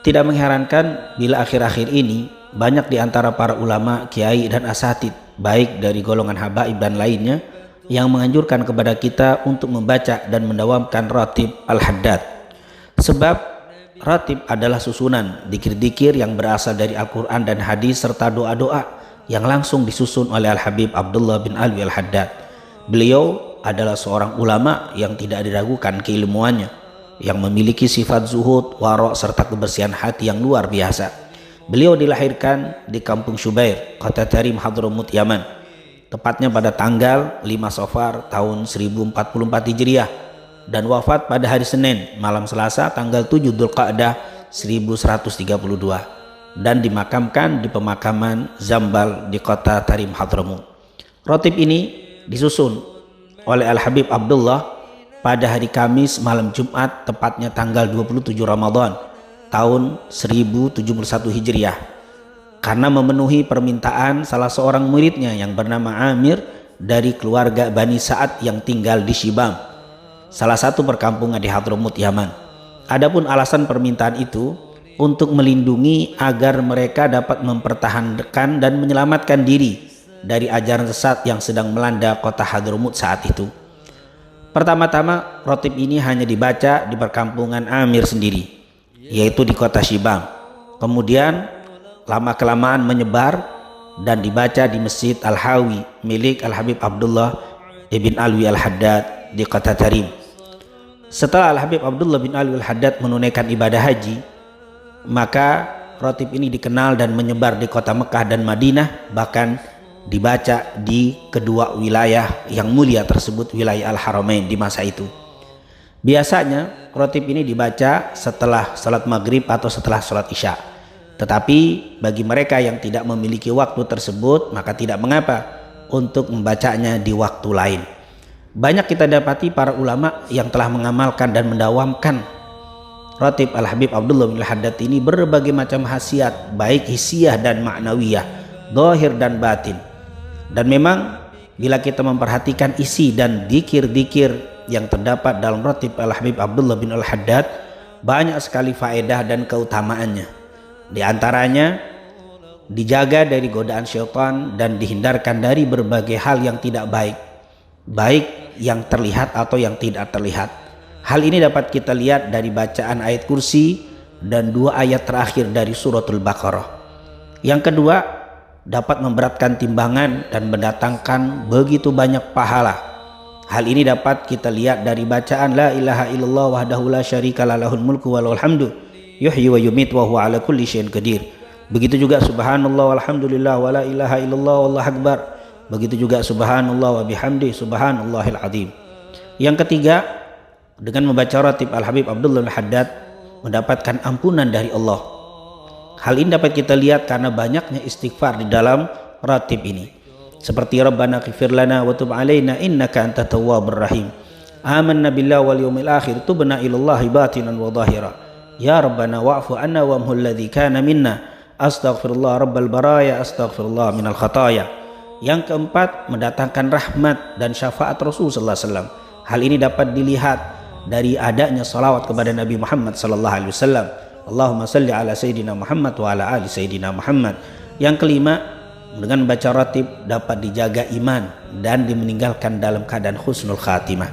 Tidak mengherankan bila akhir-akhir ini banyak di antara para ulama, kiai dan asatid, baik dari golongan habaib dan lainnya, yang menganjurkan kepada kita untuk membaca dan mendawamkan ratib al-haddad. Sebab ratib adalah susunan dikir-dikir yang berasal dari Al-Quran dan hadis serta doa-doa yang langsung disusun oleh Al-Habib Abdullah bin Alwi al-Haddad. Beliau adalah seorang ulama yang tidak diragukan keilmuannya, yang memiliki sifat zuhud, wara' serta kebersihan hati yang luar biasa. Beliau dilahirkan di kampung Syubair, kota Tarim, Hadramut, Yaman, tepatnya pada tanggal 5 Safar tahun 1044 Hijriah, dan wafat pada hari Senin malam Selasa tanggal 7 Dzulqa'dah 1132, dan dimakamkan di pemakaman Zambal di kota Tarim, Hadramut. Ratib ini disusun oleh Al-Habib Abdullah pada hari Kamis malam Jumat, tepatnya tanggal 27 Ramadan tahun 1071 Hijriah, karena memenuhi permintaan salah seorang muridnya yang bernama Amir dari keluarga Bani Sa'ad yang tinggal di Shibam, salah satu perkampungan di Hadramut, Yaman. Adapun alasan permintaan itu untuk melindungi agar mereka dapat mempertahankan dan menyelamatkan diri dari ajaran sesat yang sedang melanda kota Hadramut saat itu. Pertama-tama ratib ini hanya dibaca di perkampungan Amir sendiri, yaitu di kota Shibam. Kemudian lama-kelamaan menyebar dan dibaca di Masjid Al-Hawi milik Al-Habib Abdullah ibn Alwi al-Haddad di kota Tarim. Setelah Al-Habib Abdullah bin Alwi al-Haddad menunaikan ibadah haji, maka ratib ini dikenal dan menyebar di kota Mekah dan Madinah, bahkan dibaca di kedua wilayah yang mulia tersebut, wilayah Al-Haramain di masa itu. Biasanya ratib ini dibaca setelah salat maghrib atau setelah salat isya. Tetapi bagi mereka yang tidak memiliki waktu tersebut, maka tidak mengapa untuk membacanya di waktu lain. Banyak kita dapati para ulama yang telah mengamalkan dan mendawamkan ratib Al-Habib Abdullah bin Al-Haddad ini berbagai macam khasiat, baik hissiyah dan ma'nawiyah, zahir dan batin. Dan memang bila kita memperhatikan isi dan dikir-dikir yang terdapat dalam ratib Al-Habib Abdullah bin Al-Haddad, banyak sekali faedah dan keutamaannya. Di antaranya dijaga dari godaan syaitan dan dihindarkan dari berbagai hal yang tidak baik, baik yang terlihat atau yang tidak terlihat. Hal ini dapat kita lihat dari bacaan ayat kursi dan 2 ayat terakhir dari suratul Baqarah. Yang kedua, dapat memberatkan timbangan dan mendatangkan begitu banyak pahala. Hal ini dapat kita lihat dari bacaan la ilaha illallah wahdahu la syarika lahul mulku wa lahul hamdu yuhyi wa yumit wa huwa ala kulli syai'in qadir. Begitu juga subhanallah walhamdulillah wa la ilaha illallah wallahu akbar. Begitu juga subhanallah wa bihamdi subhanallahil azim. Yang ketiga, dengan membaca ratib Al-Habib Abdullah al-Haddad mendapatkan ampunan dari Allah. Hal ini dapat kita lihat karena banyaknya istighfar di dalam ratib ini. Seperti Rabbana ighfir lana wa tub alaina innaka antat tawwabur rahim. Amanna billahi wal yawmil akhir tubna ilallahi batinan wa zahira. Ya Rabbana wa'fu anna wa amhul ladzi kana minna. Astaghfirullah rabbal baraya astaghfirullah minal khataya. Yang keempat, mendatangkan rahmat dan syafaat Rasul sallallahu alaihi wasallam. Hal ini dapat dilihat dari adanya salawat kepada Nabi Muhammad sallallahu alaihi wasallam. Allahumma salli ala Sayyidina Muhammad wa ala ali Sayyidina Muhammad. Yang kelima, dengan baca ratib dapat dijaga iman dan dimeninggalkan dalam keadaan husnul khatimah.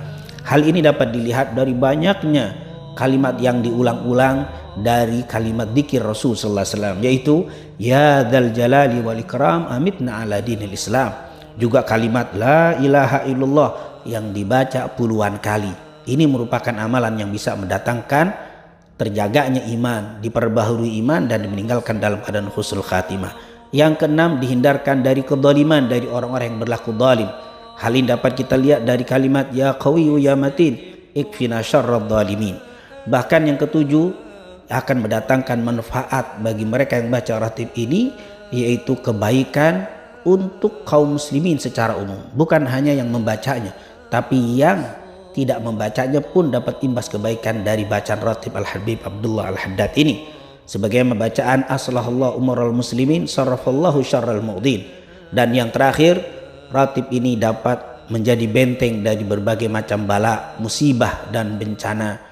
Hal ini dapat dilihat dari banyaknya kalimat yang diulang-ulang dari kalimat dzikir Rasul sallallahu alaihi wasallam, yaitu ya dzal jalali wal ikram amitna ala dinil Islam. Juga kalimat la ilaha illallah yang dibaca puluhan kali. Ini merupakan amalan yang bisa mendatangkan terjaganya iman, diperbaharui iman dan meninggalkan dalam keadaan husnul khatimah. Yang keenam, dihindarkan dari kezaliman dari orang-orang yang berlaku zalim. Hal ini dapat kita lihat dari kalimat ya qawiyyu ya matin ikfina syarradz zalimin. Bahkan yang ketujuh, akan mendatangkan manfaat bagi mereka yang baca ratib ini, yaitu kebaikan untuk kaum muslimin secara umum. Bukan hanya yang membacanya, tapi yang tidak membacanya pun dapat imbas kebaikan dari bacaan ratib Al-Habib Abdullah al-Haddad ini. Sebagai bacaan aslahallahu umural muslimin sarrafallahu syarral mu'din. Dan yang terakhir, ratib ini dapat menjadi benteng dari berbagai macam bala, musibah dan bencana